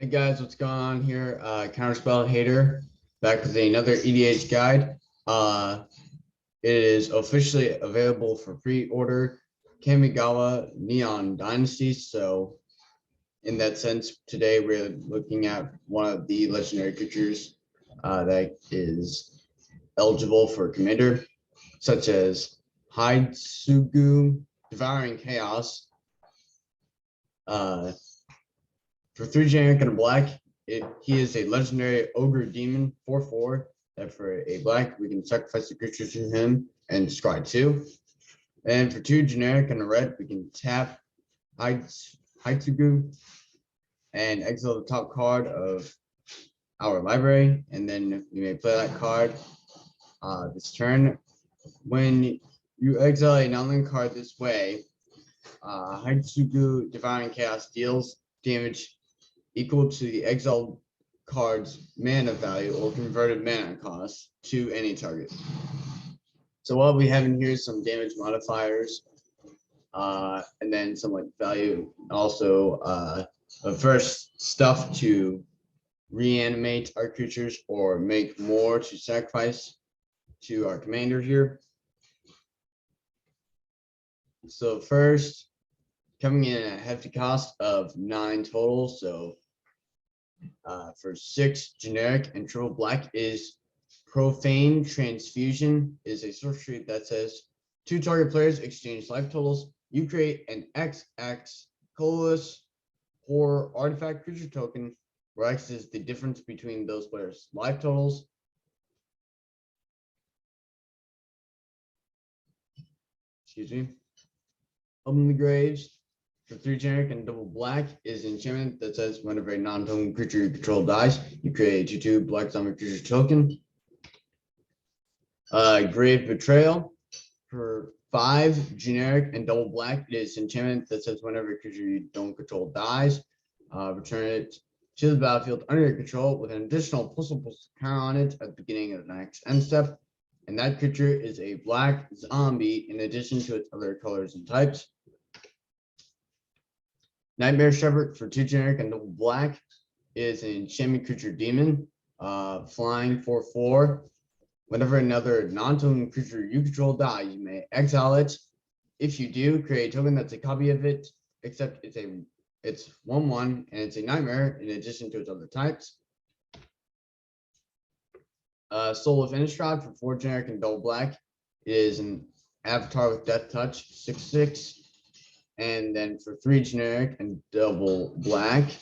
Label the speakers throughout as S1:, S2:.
S1: Hey guys, what's going on here? Counterspell Hater back with another EDH guide. It is officially available for pre-order. Kamigawa Neon Dynasty. So, in that sense, today we're looking at one of the legendary creatures that is eligible for commander, such as Hidestugu, Devouring Chaos. For 3 generic and a black, he is a legendary ogre demon 4/4. That for a black, we can sacrifice the creature to him and scry 2. And for 2 generic and a red, we can tap Hidestugu and exile the top card of our library, and then you may play that card this turn. When you exile a non-land card this way, Hidestugu Devouring Chaos deals damage equal to the exiled card's mana value or converted mana cost to any target. So what we have in here is some damage modifiers, and then some like value. Also, first stuff to reanimate our creatures or make more to sacrifice to our commander here. So first, coming in at a hefty cost of 9 total. So for 6 generic and triple black is Profane Transfusion, is a sorcery that says 2 target players exchange life totals. You create an XX colorless horror artifact creature token, where X is the difference between those players' life totals. Excuse me. Open the Graves. For 3 generic and double black is an enchantment that says whenever a non-token creature you control dies, you create a 2/2 black zombie creature token. Grave Betrayal. For 5 generic and double black, it is an enchantment that says whenever a creature you don't control dies, return it to the battlefield under your control with an additional +++ counter on it at the beginning of the next end step. And that creature is a black zombie in addition to its other colors and types. Nightmare Shepherd for 2 generic and double black is an enchantment creature demon, flying 4/4. Whenever another non-token creature you control dies, you may exile it. If you do, create a token that's a copy of it, except it's 1/1 and it's a nightmare in addition to its other types. Soul of Innistrad for 4 generic and double black is an avatar with Death Touch 6/6. And then for 3 generic and double black,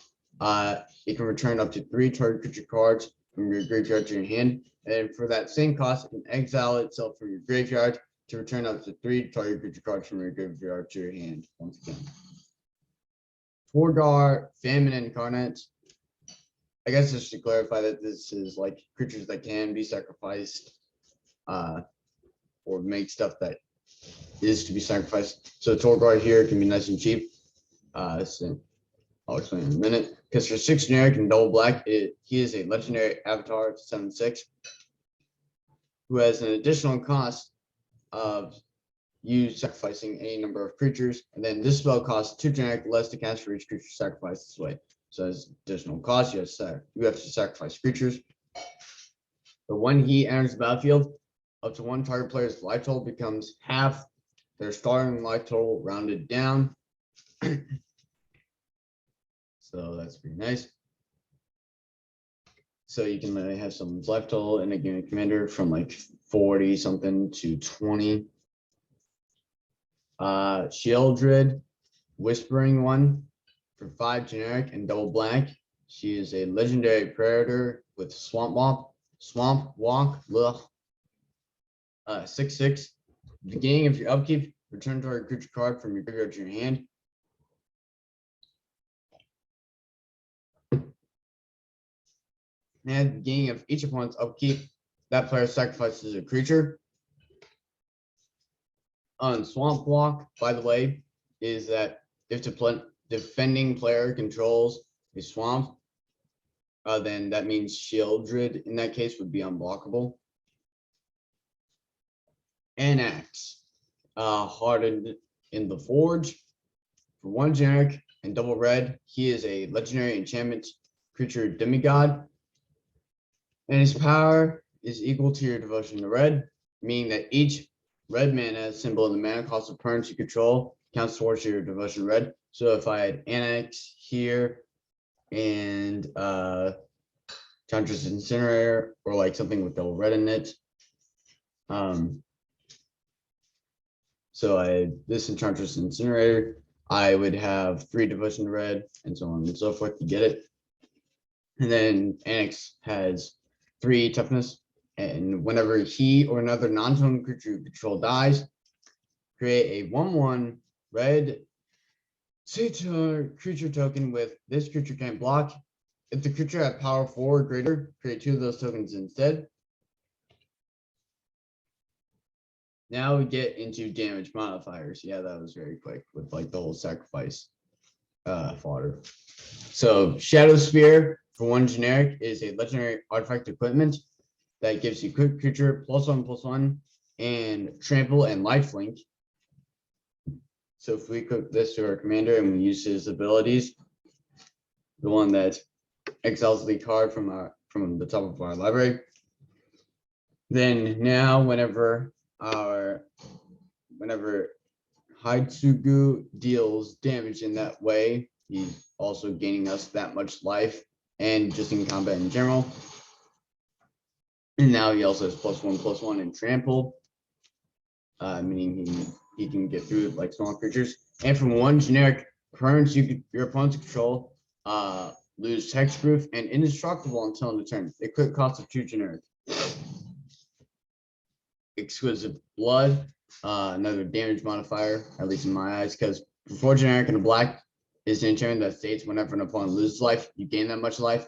S1: it can return up to 3 target creature cards from your graveyard to your hand. And for that same cost, it can exile itself from your graveyard to return up to 3 target creature cards from your graveyard to your hand once again. Torgar Famine Incarnate. I guess just to clarify that this is like creatures that can be sacrificed, or make stuff that is to be sacrificed. So Torgar here can be nice and cheap. So I'll explain in a minute. Because for 6 generic and double black, he is a legendary avatar 7/6, who has an additional cost of you sacrificing any number of creatures, and then this spell costs 2 generic less to cast for each creature sacrificed this way. So as additional cost, you have to sacrifice creatures. But when he enters the battlefield, up to 1 target player's life total becomes half their starting life total rounded down. So that's pretty nice. So you can have someone's life total in a given commander from like 40 something to 20. Sheldred, Whispering One for 5 generic and double black. She is a legendary predator with Swamp Walk, 6/6. Beginning of your upkeep, return target creature card from your graveyard to your hand. And at the beginning of each opponent's upkeep, that player sacrifices a creature. On Swamp Walk, by the way, is that if the defending player controls a swamp, then that means Sheldred in that case would be unblockable. Anax, Hardened in the Forge for 1 generic and double red. He is a legendary enchantment creature demigod, and his power is equal to your devotion to red, meaning that each red mana symbol in the mana cost of opponents you control counts towards your devotion red. So if I had Annex here and Chandra's Incinerator, or like something with double red in it. So I had this Enchantress Incinerator, I would have 3 devotion to red, and so on and so forth to get it. And then Annex has 3 toughness, and whenever he or another non-token creature you control dies, create a 1/1 red creature token with this creature can't block. If the creature had power 4 or greater, create 2 of those tokens instead. Now we get into damage modifiers. Yeah, that was very quick with like the whole sacrifice fodder. So Shadow Spear for 1 generic is a legendary artifact equipment that gives you quick creature +1/+1 and trample and lifelink. So if we equip this to our commander and we use his abilities, the one that exiles the card from the top of our library, then now whenever Hidestugu deals damage in that way, he's also gaining us that much life, and just in combat in general. And now he also has +1/+1 in trample, meaning he can get through like small creatures. And from 1 generic, permanents your opponent's control lose hexproof and indestructible until end of turn. Equip cost of 2 generic. Exquisite Blood, another damage modifier, at least in my eyes, because for 4 generic and a black is an enchantment that states whenever an opponent loses life, you gain that much life.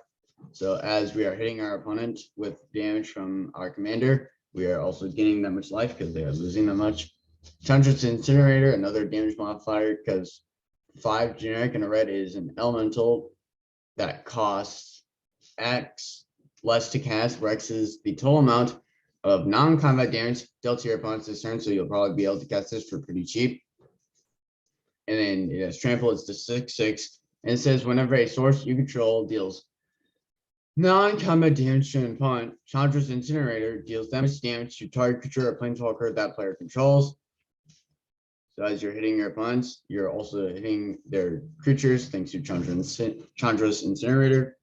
S1: So as we are hitting our opponent with damage from our commander, we are also gaining that much life because they are losing that much. Chandra's Incinerator, another damage modifier, because 5 generic and a red is an elemental that costs X less to cast, where X is the total amount of non-combat damage dealt to your opponents this turn, so you'll probably be able to cast this for pretty cheap. And then it has trample, it's the 6/6, and it says whenever a source you control deals non-combat damage to an opponent, Chandra's Incinerator deals damage to target creature or planeswalker that player controls. So as you're hitting your opponents, you're also hitting their creatures thanks to Chandra's Incinerator.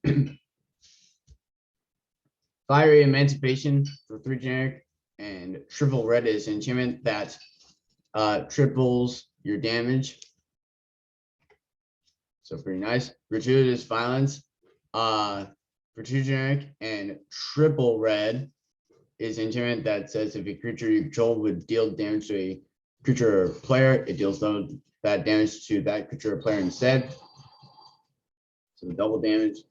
S1: Fiery Emancipation for 3 generic, and triple red is an enchantment that triples your damage. So pretty nice. Gratuitous Violence for 2 generic, and triple red is an enchantment that says if a creature you control would deal damage to a creature or player, it deals that damage to that creature or player instead. So double damage.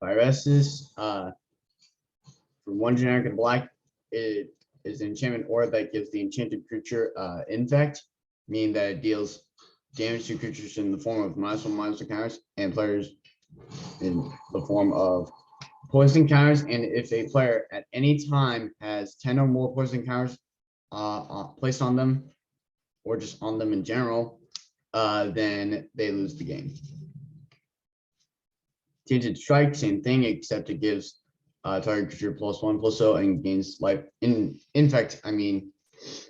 S1: Virescus, for 1 generic and black, it is an enchantment aura that gives the enchanted creature infect, meaning that it deals damage to creatures in the form of -1/-1 counters and players in the form of poison counters. And if a player at any time has 10 or more poison counters placed on them, or just on them in general, then they lose the game. Tainted Strike, same thing, except it gives target creature +1/+0 and gains life. In fact, I mean,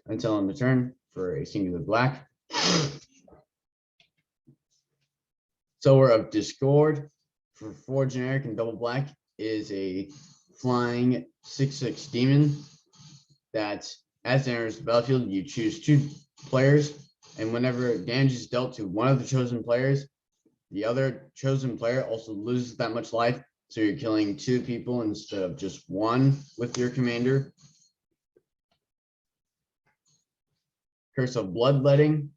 S1: until on the turn for a singular black. Sower of Discord for 4 generic and double black is a flying 6/6 demon that as it enters the battlefield, you choose 2 players, and whenever damage is dealt to one of the chosen players, the other chosen player also loses that much life. So you're killing 2 people instead of just 1 with your commander. Curse of Bloodletting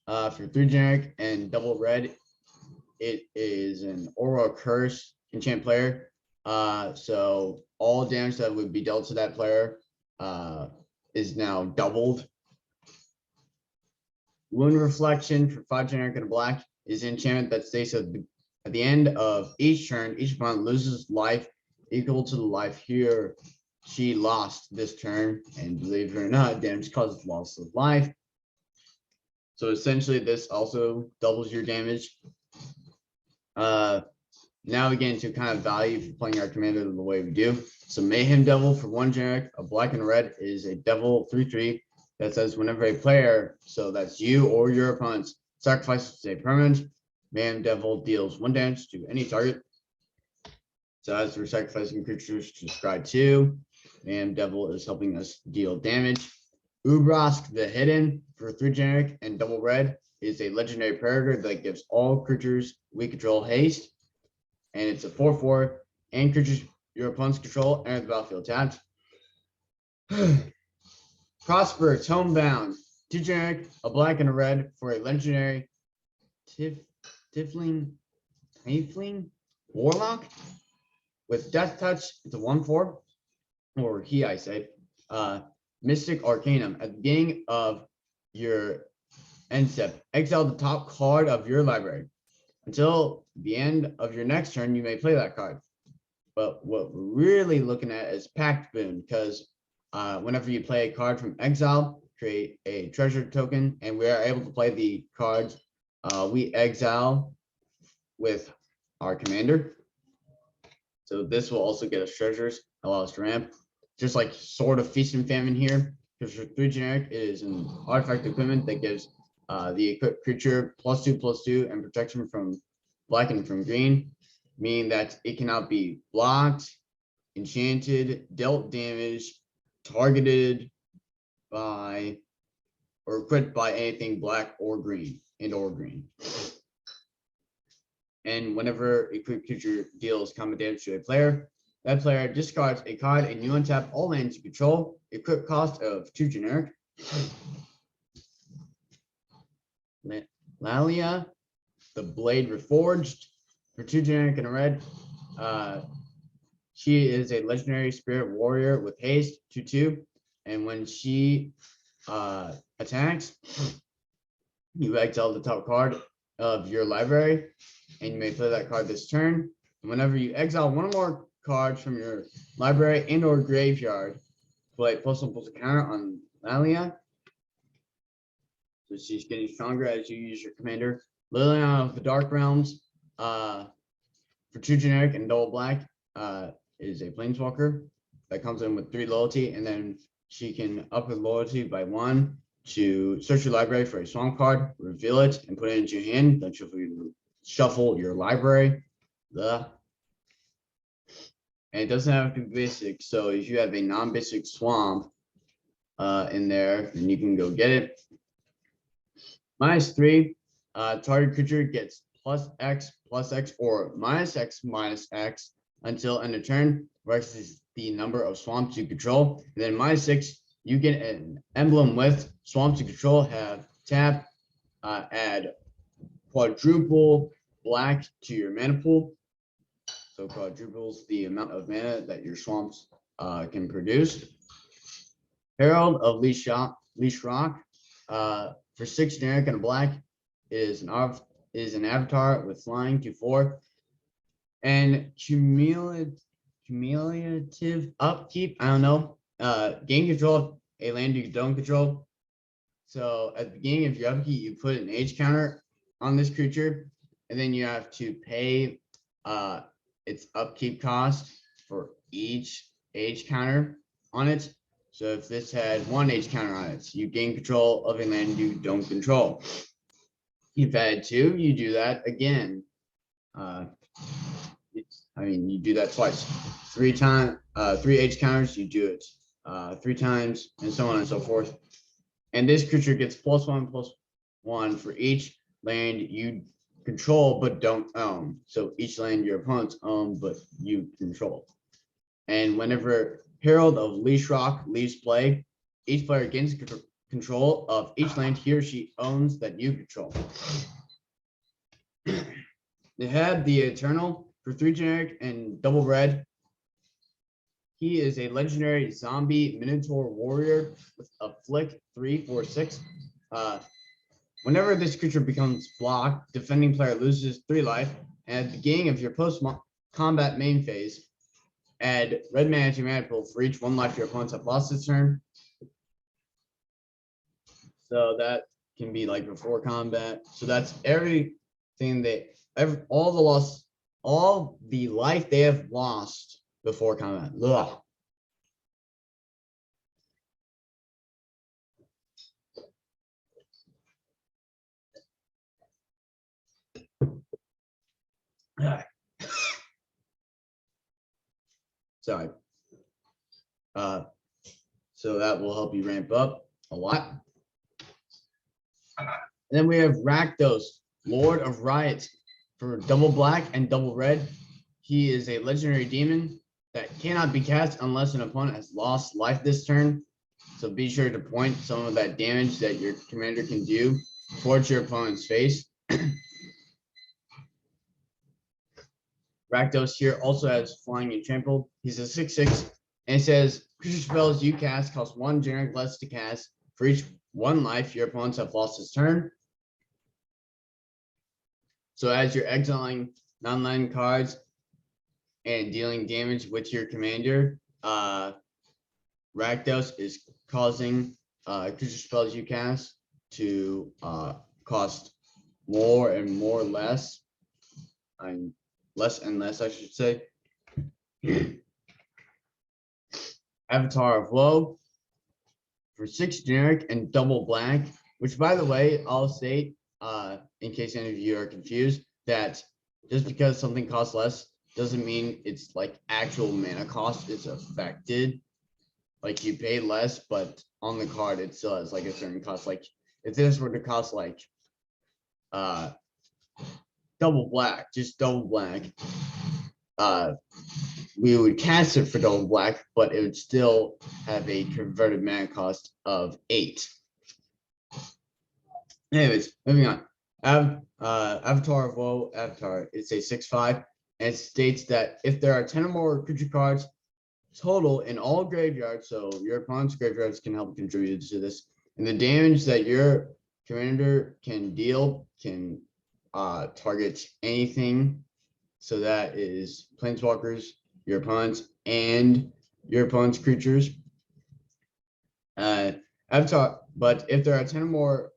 S1: for 3 generic and double red. It is an Aura Curse enchant player. So all damage that would be dealt to that player is now doubled. Wound Reflection for 5 generic and a black is an enchantment that states at the end of each turn, each opponent loses life equal to the life he or she lost this turn. And believe it or not, damage causes loss of life. So essentially, this also doubles your damage. Now we get into kind of value for playing our commander the way we do. So Mayhem Devil for 1 generic, a black and a red is a devil 3/3 that says whenever a player, so that's you or your opponent, sacrifices a permanent, Mayhem Devil deals 1 damage to any target. So as we're sacrificing creatures to scry 2, Mayhem Devil is helping us deal damage. Ubrask the Hidden for 3 generic and double red is a legendary predator that gives all creatures we control haste. And it's a 4/4, and creatures your opponent's control enter the battlefield tapped. Prosper Homebound, 2 generic, a black and a red for a legendary Tiefling Warlock with Death Touch. It's a 1/4, or he, I say. Mystic Arcanum. At the beginning of your end step, exile the top card of your library. Until the end of your next turn, you may play that card. But what we're really looking at is Pact Boon, because whenever you play a card from exile, create a treasure token, and we are able to play the cards we exile with our commander. So this will also get us treasures, allow us to ramp. Just like Sword of Feast and Famine here, because for 3 generic, it is an artifact equipment that gives the equipped creature +2/+2 and protection from black and from green, meaning that it cannot be blocked, enchanted, dealt damage, targeted by, or equipped by anything black or green or green. And whenever a equipped creature deals combat damage to a player, that player discards a card and you untap all lands you control, equip cost of 2 generic. Lalia, the Blade Reforged, for 2 generic and a red. She is a legendary spirit warrior with haste, 2/2. And when she attacks, you exile the top card of your library, and you may play that card this turn. And whenever you exile 1 or more cards from your library and or graveyard, play +1/+1 counter on Lalia. So she's getting stronger as you use your commander. Liliana of the Dark Realms, for 2 generic and double black, is a planeswalker that comes in with 3 loyalty, and then she can up her loyalty by 1 to search your library for a swamp card, reveal it, and put it into your hand. Then shuffle your library. And it doesn't have to be basic, so if you have a non-basic swamp in there, then you can go get it. -3, target creature gets +X/+X or -X/-X until end of turn, versus the number of swamps you control. And then -6, you get an emblem with swamps you control have tap, add quadruple black to your mana pool. So quadruples the amount of mana that your swamps can produce. Herald of Leash Rock, for 6 generic and a black, is an avatar with flying 2/4 and cumulative upkeep. I don't know. Gain control of a land you don't control. So at the beginning of your upkeep, you put an age counter on this creature, and then you have to pay its upkeep cost for each age counter on it. So if this had 1 age counter on it, you gain control of a land you don't control. If had 2, you do that again. You do that twice. 3 age counters, you do it 3 times, and so on and so forth. And this creature gets +1/+1 for each land you control but don't own. So each land your opponents own but you control. And whenever Herald of Leash Rock leaves play, each player gains control of each land he or she owns that you control. They have the Eternal for 3 generic and double red. He is a legendary zombie Minotaur warrior with a flick 3/4/6. Whenever this creature becomes blocked, defending player loses 3 life. And at the beginning of your post-combat main phase, add red mana to your mana pool for each 1 life your opponents have lost this turn. So that can be like before combat. So that's everything all the lost all the life they have lost before combat. Ugh. Sorry. So that will help you ramp up a lot. And then we have Rakdos, Lord of Riots, for double black and double red. He is a legendary demon that cannot be cast unless an opponent has lost life this turn. So be sure to point some of that damage that your commander can do towards your opponent's face. Rakdos here also has flying and trampled. He's a 6/6, and it says creature spells you cast cost 1 generic less to cast for each 1 life your opponents have lost this turn. So as you're exiling non-land cards and dealing damage with your commander, Rakdos is causing creature spells you cast to cost more and more less. Less and less, I should say. Avatar of Woe for 6 generic and double black, which, by the way, I'll state, in case any of you are confused, that just because something costs less doesn't mean it's like actual mana cost is affected. Like you pay less, but on the card it still has like a certain cost. Like if this were to cost like double black, just double black, we would cast it for double black, but it would still have a converted mana cost of 8. Anyways, moving on. Avatar of Woe, Avatar, it's a 6/5, and it states that if there are 10 or more creature cards total in all graveyards, so your opponent's graveyards can help contribute to this, and the damage that your commander can deal can target anything. So that is planeswalkers, your opponents, and your opponent's creatures. Avatar, but if there are 10 or more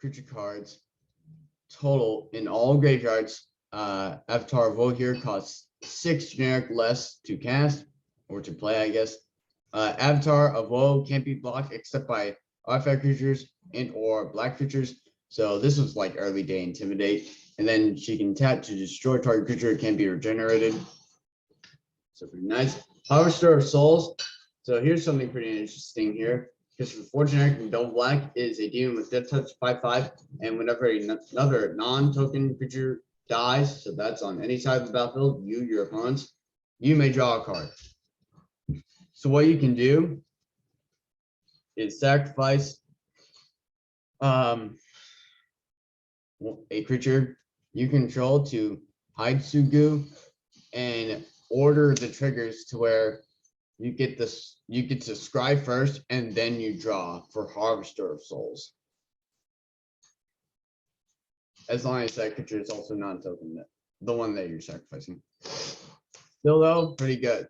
S1: creature cards total in all graveyards, Avatar of Woe here costs 6 generic less to cast or to play, I guess. Avatar of Woe can't be blocked except by artifact creatures and or black creatures. So this was like early day Intimidate. And then she can tap to destroy target creature. It can be regenerated. So pretty nice. Harvester of Souls. So here's something pretty interesting here. Because for 4 generic and double black is a demon with death touch 5/5. And whenever another non-token creature dies, so that's on any side of the battlefield, you, your opponents, you may draw a card. So what you can do is sacrifice a creature you control to Hidestugu and order the triggers to where you get to scry first and then you draw for Harvester of Souls. As long as that creature is also non-token, the one that you're sacrificing. Still though, pretty good.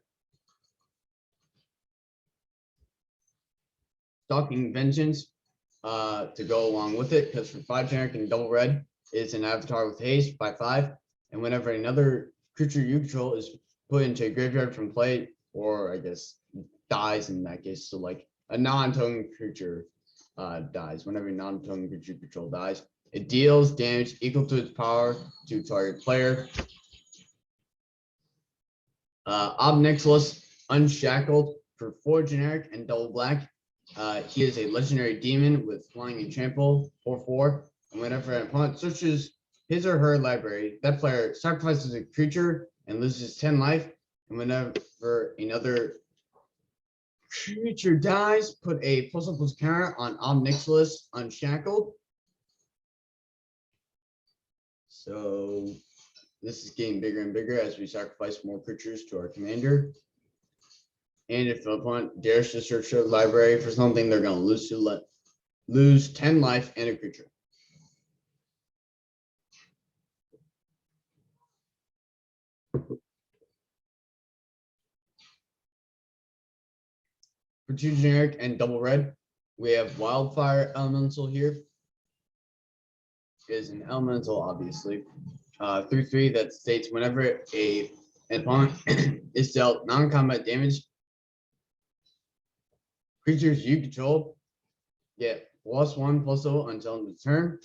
S1: Stalking Vengeance to go along with it, because for 5 generic and double red is an avatar with haste by 5, and whenever another creature you control is put into a graveyard from play, or I guess dies in that case, so like a non-token creature dies, whenever a non-token creature you control dies, it deals damage equal to its power to target player. Obnixilis Unshackled for 4 generic and double black. He is a legendary demon with flying and trample 4/4. And whenever an opponent searches his or her library, that player sacrifices a creature and loses 10 life. And whenever another creature dies, put a +1/+1 counter on Obnixilis Unshackled. So this is getting bigger and bigger as we sacrifice more creatures to our commander. And if an opponent dares to search their library for something, they're going to lose 10 life and a creature. For 2 generic and double red, we have Wildfire Elemental here. It is an elemental, obviously. 3/3 that states whenever an opponent is dealt non-combat damage, creatures you control get +1/+0 until end of turn.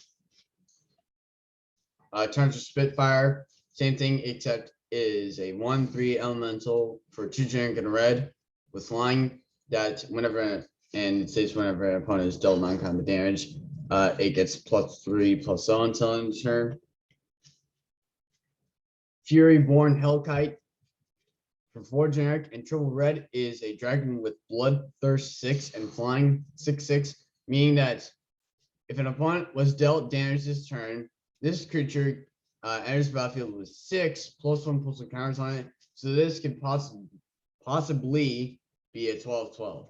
S1: Turns of Spitfire, same thing, except is a 1/3 elemental for 2 generic and red with flying that whenever, and it states whenever an opponent is dealt non-combat damage, it gets +3/+0 until end of turn. Fury-born Hellkite for 4 generic and triple red is a dragon with Bloodthirst 6 and flying 6/6, meaning that if an opponent was dealt damage this turn, this creature enters the battlefield with 6 +1/+1 counters on it. So this could possibly be a 12/12.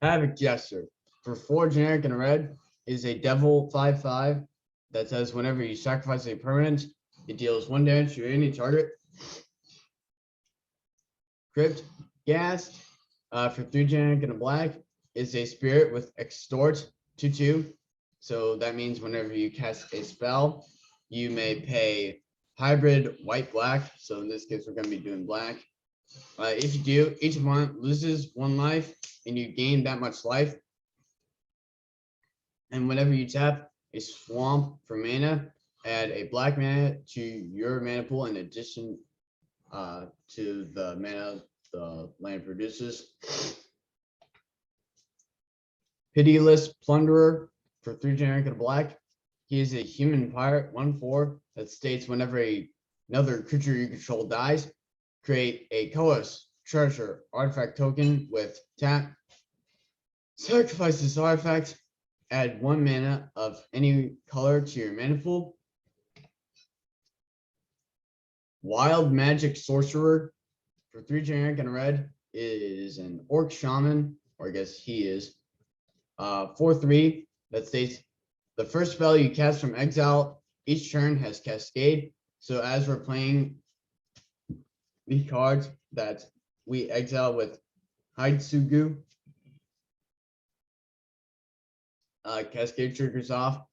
S1: Havoc Jester for 4 generic and red is a devil 5/5 that says whenever you sacrifice a permanent, it deals 1 damage to any target. Crypt Ghast for 3 generic and a black is a spirit with extort 2/2. So that means whenever you cast a spell, you may pay hybrid white-black. So in this case, we're going to be doing black. If you do, each opponent loses 1 life and you gain that much life. And whenever you tap a swamp for mana, add a black mana to your mana pool in addition to the mana the land produces. Pitiless Plunderer for 3 generic and a black. He is a human pirate 1/4 that states whenever another creature you control dies, create a colorless treasure artifact token with tap. Sacrifice this artifact, add 1 mana of any color to your mana pool. Wild Magic Sorcerer for 3 generic and a red is an orc shaman, or I guess he is. 4/3 that states the first spell you cast from exile each turn has Cascade. So as we're playing the cards that we exile with Hidestugu, Cascade triggers off.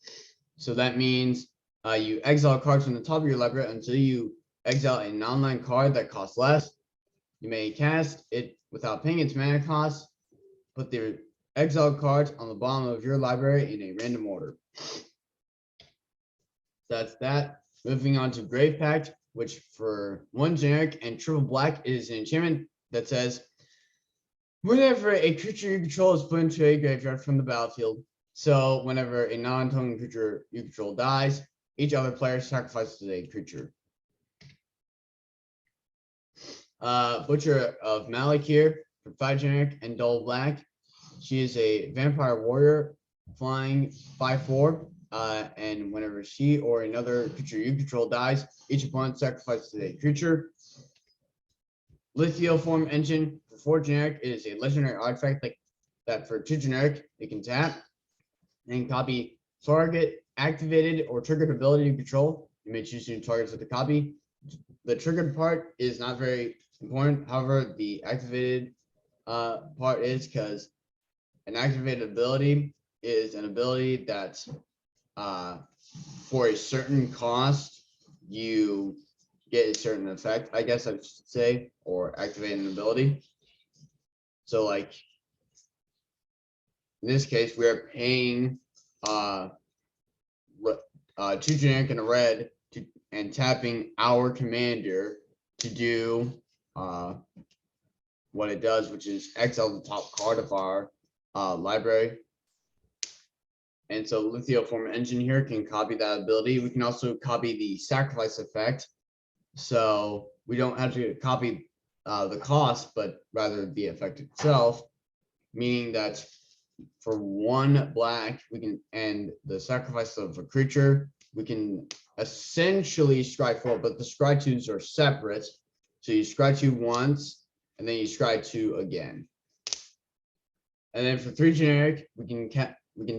S1: So that means you exile cards from the top of your library until you exile a non-land card that costs less. You may cast it without paying its mana cost. Put the exiled cards on the bottom of your library in a random order. That's that. Moving on to Grave Pact, which for 1 generic and triple black is an enchantment that says whenever a creature you control is put into a graveyard from the battlefield, so whenever a non-token creature you control dies, each other player sacrifices a creature. Butcher of Malakir for 5 generic and dull black. She is a vampire warrior, flying 5/4, and whenever she or another creature you control dies, each opponent sacrifices a creature. Lithoform Engine for 4 generic is a legendary artifact that for 2 generic it can tap and copy target activated or triggered ability you control. You may choose new targets with the copy. The triggered part is not very important. However, the activated part is because an activated ability is an ability that for a certain cost, you get a certain effect, I guess I should say, or activate an ability. So like in this case, we are paying 2 generic and a red and tapping our commander to do what it does, which is exile the top card of our library. And so Lithoform Engine here can copy that ability. We can also copy the sacrifice effect. So we don't have to copy the cost, but rather the effect itself, meaning that for 1 black, we can, and the sacrifice of a creature, we can essentially scry 4, but the scry 2s are separate. So you scry 2 once, and then you scry 2 again. And then for 3 generic, we can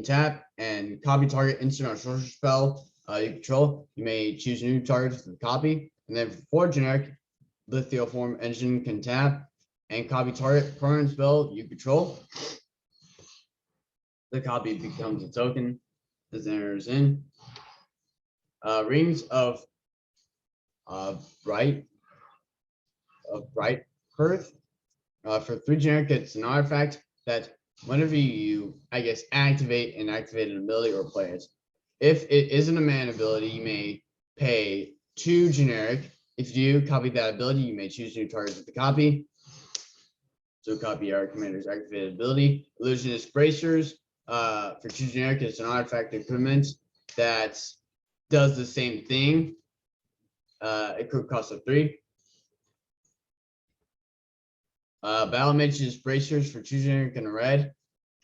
S1: tap and copy target instant or sorcerer spell you control. You may choose new targets for the copy. And then for 4 generic, Lithoform Engine can tap and copy target permanent spell you control. the copy becomes a token as it enters in. Rings of bright earth. For 3 generic, it's an artifact that whenever you, I guess, activate an ability or play it, if it isn't a mana ability, you may pay 2 generic. If you copy that ability, you may choose new targets with the copy. So copy our commander's activated ability. Illusionist Bracers. For 2 generic, it's an artifact equipment that does the same thing. It could cost a 3. Battle Mage's Bracers for 2 generic and a red.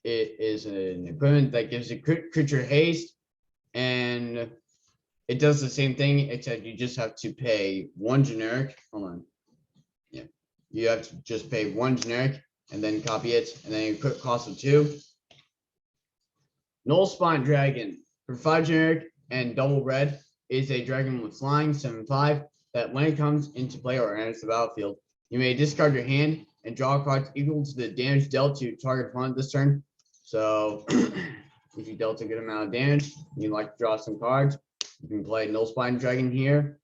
S1: It is an equipment that gives a creature haste, and it does the same thing, except you just have to pay 1 generic. Hold on. Yeah. You have to just pay 1 generic and then copy it, and then you could cost of 2. Null Spine Dragon for 5 generic and double red is a dragon with flying 7/5 that when it comes into play or enters the battlefield, you may discard your hand and draw a card equal to the damage dealt to target opponent this turn. So if you dealt a good amount of damage, you'd like to draw some cards, you can play Null Spine Dragon here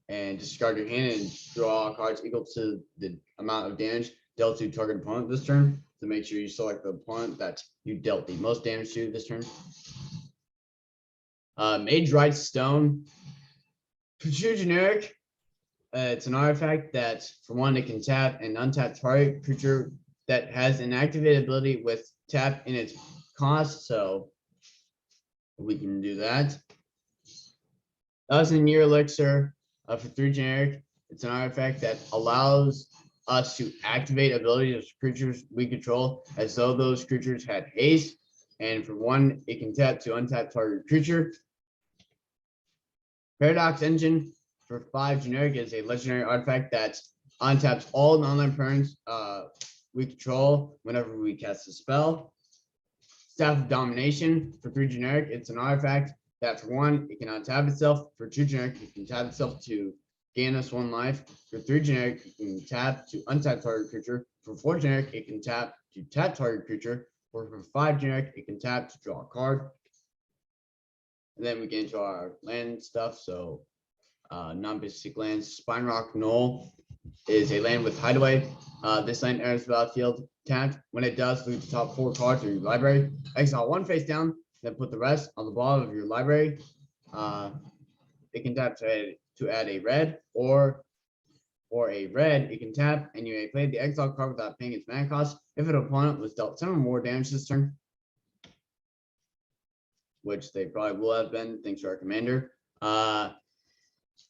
S1: and discard your hand and draw cards equal to the amount of damage dealt to target opponent this turn to make sure you select the opponent that you dealt the most damage to this turn. Mage Right Stone. For 2 generic, it's an artifact that, for 1, it can tap and untap target creature that has an activated ability with tap in its cost. So we can do that. 1,000 Year Elixir for 3 generic. It's an artifact that allows us to activate abilities of creatures we control as though those creatures had haste. And for 1, it can tap to untap target creature. Paradox Engine for 5 generic is a legendary artifact that untaps all non-land permanents we control whenever we cast a spell. Staff of Domination for 3 generic. It's an artifact that for 1, it can untap itself. For 2 generic, it can tap itself to gain us 1 life. For 3 generic, it can tap to untap target creature. For 4 generic, it can tap to tap target creature. Or for 5 generic, it can tap to draw a card. And then we get into our land stuff. So non-basic lands. Spine Rock Knoll is a land with Hideaway. This land enters the battlefield tapped. When it does, loot the top 4 cards of your library. Exile 1 face down, then put the rest on the bottom of your library. It can tap to add a red, or a red, it can tap, and you may play the exile card without paying its mana cost if an opponent was dealt 7 or more damage this turn, which they probably will have been, thanks to our commander.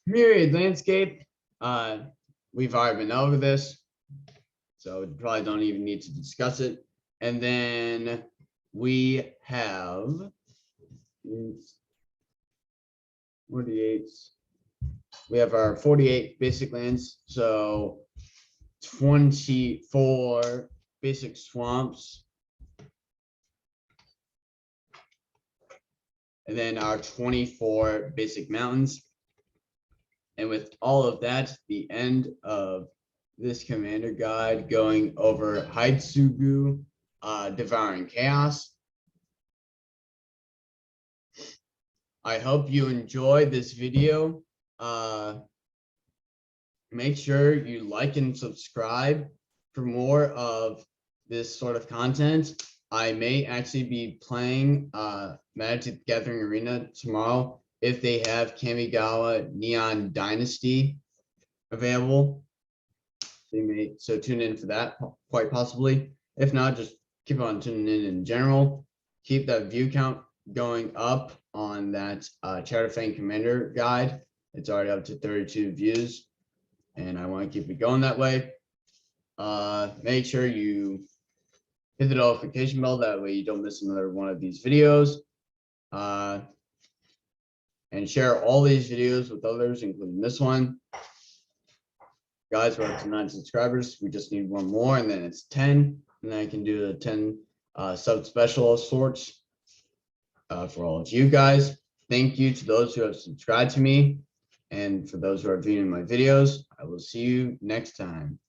S1: Myriad Landscape. We've already been over this, so probably don't even need to discuss it. And then we have 48. We have our 48 basic lands, so 24 basic swamps, and then our 24 basic mountains. And with all of that, the end of this commander guide going over Hidestugu, Devouring Chaos. I hope you enjoyed this video. Make sure you like and subscribe for more of this sort of content. I may actually be playing Magic the Gathering Arena tomorrow if they have Kamigawa Neon Dynasty available. So tune in for that, quite possibly. If not, just keep on tuning in general. Keep that view count going up on that Charterfang Commander guide. It's already up to 32 views, and I want to keep it going that way. Make sure you hit the notification bell, that way you don't miss another one of these videos. And share all these videos with others, including this one. Guys, we're up to 9 subscribers. We just need 1 more, and then it's 10. And then I can do the 10 sub special of sorts for all of you guys. Thank you to those who have subscribed to me. And for those who are viewing my videos, I will see you next time.